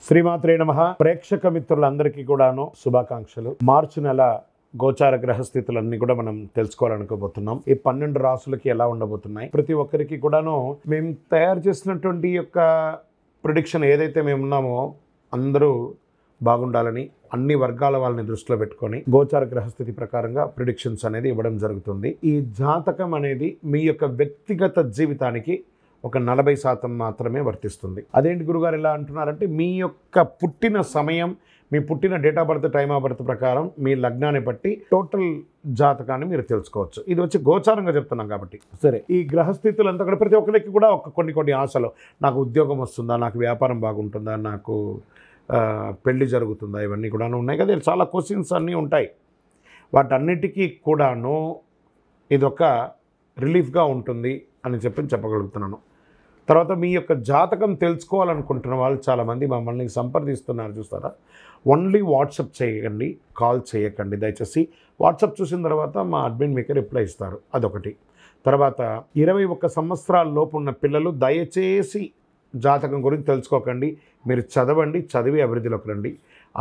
శ్రీమాత్రే నమః. ప్రేక్షక మిత్రులందరికీ కూడాను శుభాకాంక్షలు. మార్చి నెల గోచార గ్రహస్థితులన్నీ కూడా మనం తెలుసుకోవాలనుకోబోతున్నాం. ఈ 12 రాసులకి ఎలా ఉండబోతున్నాయి, ప్రతి ఒక్కరికి కూడాను మేము తయారు చేసినటువంటి యొక్క ప్రిడిక్షన్ ఏదైతే మేము ఉన్నామో అందరూ బాగుండాలని అన్ని వర్గాల వాళ్ళని దృష్టిలో పెట్టుకొని గోచార గ్రహస్థితి ప్రకారంగా ప్రిడిక్షన్స్ అనేది ఇవ్వడం జరుగుతుంది. ఈ జాతకం అనేది మీ యొక్క వ్యక్తిగత జీవితానికి ఒక 40% మాత్రమే వర్తిస్తుంది. అదేంటి గురుగారు ఇలా అంటున్నారంటే, మీ యొక్క పుట్టిన సమయం, మీ పుట్టిన date of birth, time of birth ప్రకారం మీ లగ్నాన్ని బట్టి టోటల్ జాతకాన్ని మీరు తెలుసుకోవచ్చు. ఇది వచ్చి గోచారంగా చెప్తున్నాం కాబట్టి. సరే, ఈ గ్రహస్థితులంతా కూడా ప్రతి ఒక్కరికి కూడా కొన్ని ఆశలు, నాకు ఉద్యోగం వస్తుందా, నాకు వ్యాపారం బాగుంటుందా, నాకు పెళ్లి జరుగుతుందా, ఇవన్నీ కూడా ఉన్నాయి కదా. చాలా క్వశ్చన్స్ అన్నీ ఉంటాయి. వాటన్నిటికీ కూడాను ఇదొక రిలీఫ్గా ఉంటుంది అని చెప్పగలుగుతున్నాను. తర్వాత మీ యొక్క జాతకం తెలుసుకోవాలనుకుంటున్న వాళ్ళు చాలామంది మమ్మల్ని సంప్రదిస్తున్నారు చూస్తారా. ఓన్లీ వాట్సాప్ చేయండి, కాల్ చేయకండి దయచేసి. వాట్సాప్ చూసిన తర్వాత మా అడ్మిన్ మీకు రిప్లై ఇస్తారు, అదొకటి. తర్వాత 21 సంవత్సరాల లోపు ఉన్న పిల్లలు దయచేసి జాతకం గురించి తెలుసుకోకండి. మీరు చదవండి, చదివి అభివృద్ధిలోకి రండి.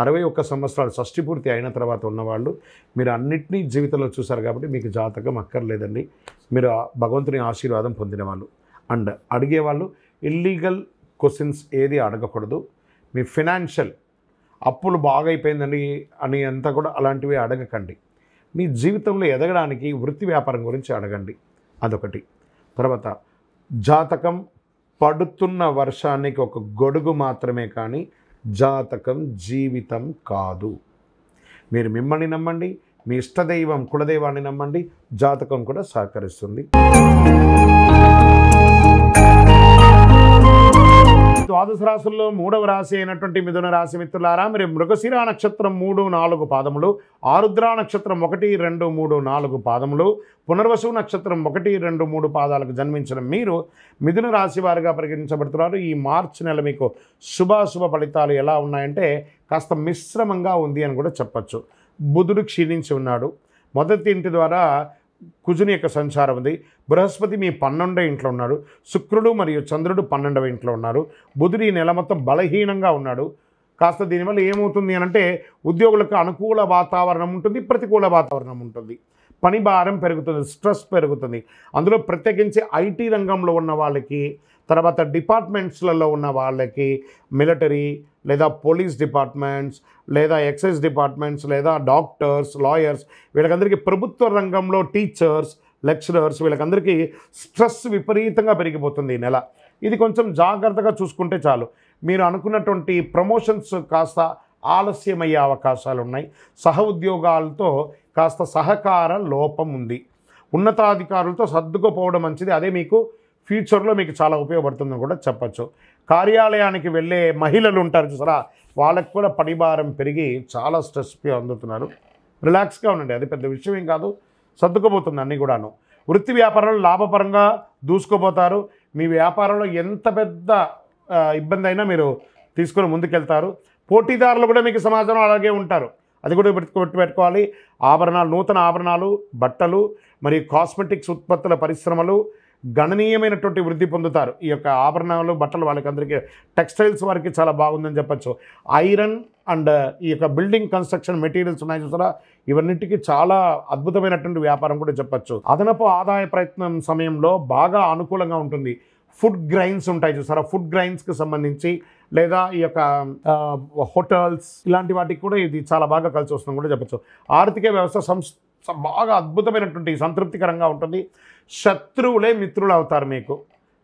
61 సంవత్సరాలు షష్ఠి పూర్తి అయిన తర్వాత ఉన్నవాళ్ళు మీరు అన్నింటినీ జీవితంలో చూసారు కాబట్టి మీకు జాతకం అక్కర్లేదండి. మీరు భగవంతుని ఆశీర్వాదం పొందిన వాళ్ళు. అండ్ అడిగేవాళ్ళు ఇల్లీగల్ క్వశ్చన్స్ ఏది అడగకూడదు. మీ ఫినాన్షియల్ అప్పులు బాగా అయిపోయిందండి అని అంతా కూడా అలాంటివి అడగకండి. మీ జీవితంలో ఎదగడానికి వృత్తి వ్యాపారం గురించి అడగండి, అదొకటి. తర్వాత జాతకం పడుతున్న వర్షానికి ఒక గొడుగు మాత్రమే, కానీ జాతకం జీవితం కాదు. మీరు మిమ్మల్ని నమ్మండి, మీ ఇష్టదైవం కులదైవాన్ని నమ్మండి, జాతకం కూడా సహకరిస్తుంది. ద్వాదశ రాశుల్లో 3వ రాశి అయినటువంటి మిథున రాశి మిత్రులారా, మీరు మృగశిర నక్షత్రం 3, 4 పాదములు, ఆరుద్ర నక్షత్రం 1, 2, 3, 4 పాదములు, పునర్వసు నక్షత్రం 1, 2, 3 పాదాలకు జన్మించిన మీరు మిథున రాశి వారిగా పరిగణించబడుతున్నారు. ఈ మార్చి నెల మీకు శుభాశుభ ఫలితాలు ఎలా ఉన్నాయంటే కాస్త మిశ్రమంగా ఉంది అని కూడా చెప్పచ్చు. బుధుడు క్షీణించి ఉన్నాడు. మొదటి ఇంటి ద్వారా కుజుని యొక్క సంచారం ఉంది. బృహస్పతి మీ 12వ ఇంట్లో ఉన్నాడు. శుక్రుడు మరియు చంద్రుడు 12వ ఇంట్లో ఉన్నారు. బుధుడు ఈ నెల మొత్తం బలహీనంగా ఉన్నాడు. కాస్త దీనివల్ల ఏమవుతుంది అని అంటే ఉద్యోగులకు అనుకూల వాతావరణం ఉంటుంది, ప్రతికూల వాతావరణం ఉంటుంది. పని భారం పెరుగుతుంది, స్ట్రెస్ పెరుగుతుంది. అందులో ప్రత్యేకించి ఐటీ రంగంలో ఉన్న వాళ్ళకి, తర్వాత డిపార్ట్మెంట్స్లలో ఉన్న వాళ్ళకి, మిలిటరీ లేదా పోలీస్ డిపార్ట్మెంట్స్ లేదా ఎక్సైజ్ డిపార్ట్మెంట్స్ లేదా డాక్టర్స్, లాయర్స్, వీళ్ళకందరికీ ప్రభుత్వ రంగంలో టీచర్స్, లెక్చరర్స్, వీళ్ళకందరికీ స్ట్రెస్ విపరీతంగా పెరిగిపోతుంది ఈ నెల. ఇది కొంచెం జాగ్రత్తగా చూసుకుంటే చాలు. మీరు అనుకున్నటువంటి ప్రమోషన్స్ కాస్త ఆలస్యమయ్యే అవకాశాలు ఉన్నాయి. సహ ఉద్యోగాలతో కాస్త సహకార లోపం ఉంది. ఉన్నతాధికారులతో సర్దుకుపోవడం మంచిది. అదే మీకు ఫ్యూచర్లో మీకు చాలా ఉపయోగపడుతుందని కూడా చెప్పచ్చు. కార్యాలయానికి వెళ్ళే మహిళలు ఉంటారు చూసారా, వాళ్ళకు కూడా పనిభారం పెరిగి చాలా స్ట్రెస్ అందుతున్నారు. రిలాక్స్గా ఉండండి, అది పెద్ద విషయం ఏం కాదు, సర్దుకుపోతుంది అన్నీ కూడాను. వృత్తి వ్యాపారంలో లాభపరంగా దూసుకుపోతారు. మీ వ్యాపారంలో ఎంత పెద్ద ఇబ్బంది అయినా మీరు తీసుకొని ముందుకెళ్తారు. పోటీదారులు కూడా మీకు సమాజంలో అలాగే ఉంటారు, అది కూడా పెట్టుకోవాలి. ఆభరణాలు, నూతన ఆభరణాలు, బట్టలు మరియు కాస్మెటిక్స్ ఉత్పత్తుల పరిశ్రమలు గణనీయమైనటువంటి వృద్ధి పొందుతారు. ఈ యొక్క ఆభరణాలు, బట్టలు వాళ్ళకి అందరికీ, టెక్స్టైల్స్ వారికి చాలా బాగుందని చెప్పచ్చు. ఐరన్ అండ్ ఈ యొక్క బిల్డింగ్ కన్స్ట్రక్షన్ మెటీరియల్స్ ఉన్నాయి చూసారా, ఇవన్నిటికీ చాలా అద్భుతమైనటువంటి వ్యాపారం కూడా చెప్పచ్చు. అదనపు ఆదాయ ప్రయత్నం సమయంలో బాగా అనుకూలంగా ఉంటుంది. ఫుడ్ గ్రైన్స్ ఉంటాయి చూసారా, ఫుడ్ గ్రైన్స్కి సంబంధించి లేదా ఈ యొక్క హోటల్స్ ఇలాంటి వాటికి కూడా ఇది చాలా బాగా కలిసి వస్తుందని కూడా చెప్పచ్చు. ఆర్థిక వ్యవస్థ బాగా అద్భుతమైనటువంటి సంతృప్తికరంగా ఉంటుంది. శత్రువులే మిత్రులు అవుతారు. మీకు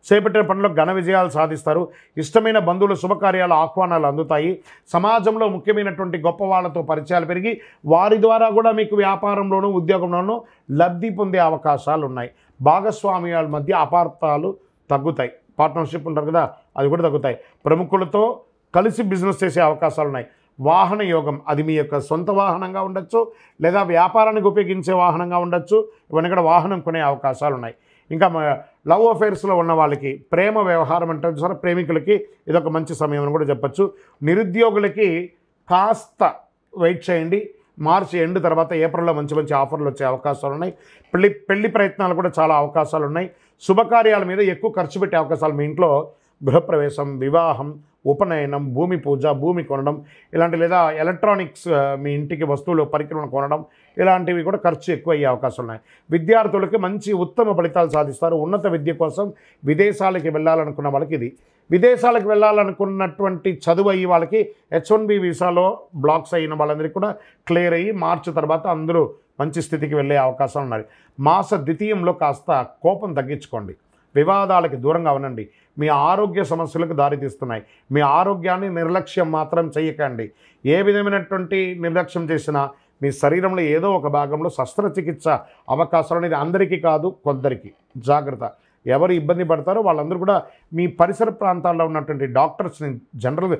చేపట్టిన పనుల్లో ఘన విజయాలు సాధిస్తారు. ఇష్టమైన బంధువుల శుభకార్యాల ఆహ్వానాలు అందుతాయి. సమాజంలో ముఖ్యమైనటువంటి గొప్ప వాళ్ళతో పరిచయాలు పెరిగి వారి ద్వారా కూడా మీకు వ్యాపారంలోనూ ఉద్యోగంలోనూ లబ్ధి పొందే అవకాశాలు ఉన్నాయి. భాగస్వామ్యాల మధ్య అపార్థాలు తగ్గుతాయి. పార్ట్నర్షిప్ ఉంటారు కదా, అది కూడా తగ్గుతాయి. ప్రముఖులతో కలిసి బిజినెస్ చేసే అవకాశాలు ఉన్నాయి. వాహన యోగం, అది మీ యొక్క సొంత వాహనంగా ఉండొచ్చు లేదా వ్యాపారానికి ఉపయోగించే వాహనంగా ఉండొచ్చు. ఇవన్నీ కూడా వాహనం కొనే అవకాశాలు ఉన్నాయి. ఇంకా లవ్ అఫైర్స్లో ఉన్న వాళ్ళకి, ప్రేమ వ్యవహారం అంటే సరే ప్రేమికులకి ఇదొక మంచి సమయం అని కూడా చెప్పచ్చు. నిరుద్యోగులకి కాస్త వెయిట్ చేయండి. మార్చి ఎండ్ తర్వాత ఏప్రిల్లో మంచి ఆఫర్లు వచ్చే అవకాశాలు ఉన్నాయి. పెళ్లి ప్రయత్నాలు కూడా చాలా అవకాశాలు ఉన్నాయి. శుభకార్యాల మీద ఎక్కువ ఖర్చు పెట్టే అవకాశాలు, మీ ఇంట్లో గృహప్రవేశం, వివాహం, ఉపనయనం, భూమి పూజ, భూమి కొనడం ఇలాంటి, లేదా ఎలక్ట్రానిక్స్ మీ ఇంటికి వస్తువులు పరికరాలను కొనడం ఇలాంటివి కూడా ఖర్చు ఎక్కువ అయ్యే అవకాశాలు ఉన్నాయి. విద్యార్థులకి మంచి ఉత్తమ ఫలితాలు సాధిస్తారు. ఉన్నత విద్య కోసం విదేశాలకి వెళ్ళాలనుకున్న వాళ్ళకి ఇది. విదేశాలకు వెళ్ళాలనుకున్నటువంటి చదువు అయ్యి వాళ్ళకి H1B వీసాలో బ్లాక్స్ అయిన వాళ్ళందరికీ కూడా క్లియర్ అయ్యి మార్చి తర్వాత అందరూ మంచి స్థితికి వెళ్ళే అవకాశాలు ఉన్నాయి. మాస ద్వితీయంలో కాస్త కోపం తగ్గించుకోండి, వివాదాలకి దూరంగా ఉండండి. మీ ఆరోగ్య సమస్యలకు దారితీస్తున్నాయి. మీ ఆరోగ్యాన్ని నిర్లక్ష్యం మాత్రం చేయకండి. ఏ విధమైనటువంటి నిర్లక్ష్యం చేసినా మీ శరీరంలో ఏదో ఒక భాగంలో శస్త్రచికిత్స అవకాశాలు అనేది అందరికీ కాదు, కొందరికి. జాగ్రత్త. ఎవరు ఇబ్బంది పడతారో వాళ్ళందరూ కూడా మీ పరిసర ప్రాంతాల్లో ఉన్నటువంటి డాక్టర్స్ని జనరల్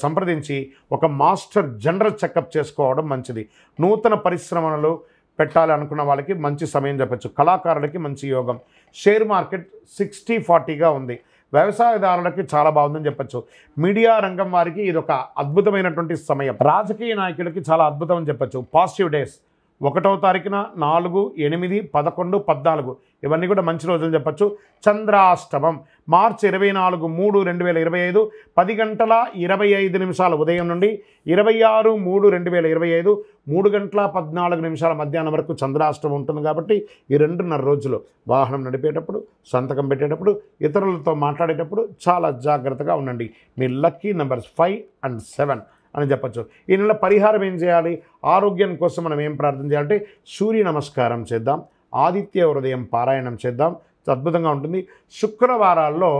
సంప్రదించి ఒక మాస్టర్ జనరల్ చెకప్ చేసుకోవడం మంచిది. నూతన పరిశ్రమలు పెట్టాలి అనుకున్న వాళ్ళకి మంచి సమయం చెప్పచ్చు. కళాకారులకి మంచి యోగం. షేర్ మార్కెట్ 60-40గా ఉంది. వ్యవసాయదారులకి చాలా బాగుందని చెప్పచ్చు. మీడియా రంగం వారికి ఇది ఒక అద్భుతమైనటువంటి సమయం. రాజకీయ నాయకులకి చాలా అద్భుతం అని చెప్పచ్చు. పాజిటివ్ డేస్ 1వ తారీఖున 4, 8, 11, 14 ఇవన్నీ కూడా మంచి రోజులు చెప్పచ్చు. చంద్రాష్టమం మార్చి 24, 3, 2025 10:25 ఉదయం నుండి 26, 3, 2025 3:14 మధ్యాహ్నం వరకు చంద్రాష్టమం ఉంటుంది. కాబట్టి ఈ 2.5 రోజులు వాహనం నడిపేటప్పుడు, సంతకం పెట్టేటప్పుడు, ఇతరులతో మాట్లాడేటప్పుడు చాలా జాగ్రత్తగా ఉండండి. మీ లక్కీ నెంబర్స్ 5 and 7 అని చెప్పచ్చు. ఈ నెల పరిహారం ఏం చేయాలి? ఆరోగ్యం కోసం మనం ఏం ప్రార్థన చేయాలంటే సూర్య నమస్కారం చేద్దాం, ఆదిత్య హృదయం పారాయణం చేద్దాం, అద్భుతంగా ఉంటుంది. శుక్రవారాల్లో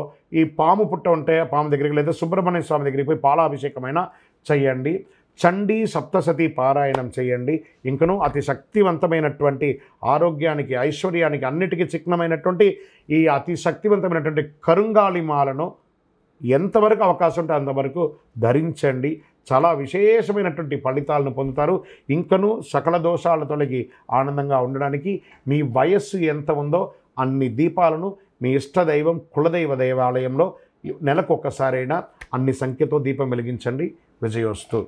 ఈ పాము పుట్ట ఉంటే పాము దగ్గరికి లేదా సుబ్రహ్మణ్య స్వామి దగ్గరికి పోయి పాలాభిషేకమైన చేయండి. చండీ సప్తసతి పారాయణం చేయండి. ఇంకనూ అతి శక్తివంతమైనటువంటి ఆరోగ్యానికి, ఐశ్వర్యానికి, అన్నిటికీ చిహ్నమైనటువంటి ఈ అతి శక్తివంతమైనటువంటి కరుంగాలి మాలను ఎంతవరకు అవకాశం ఉంటే అంతవరకు ధరించండి. చాలా విశేషమైనటువంటి ఫలితాలను పొందుతారు. ఇంకనూ సకల దోషాల తొలగి ఆనందంగా ఉండడానికి మీ వయస్సు ఎంత ఉందో అన్ని దీపాలను మీ ఇష్టదైవం కులదైవ దేవాలయంలో నెలకొకసారైనా అన్ని సంఖ్యతో దీపం వెలిగించండి. విజయోస్తు.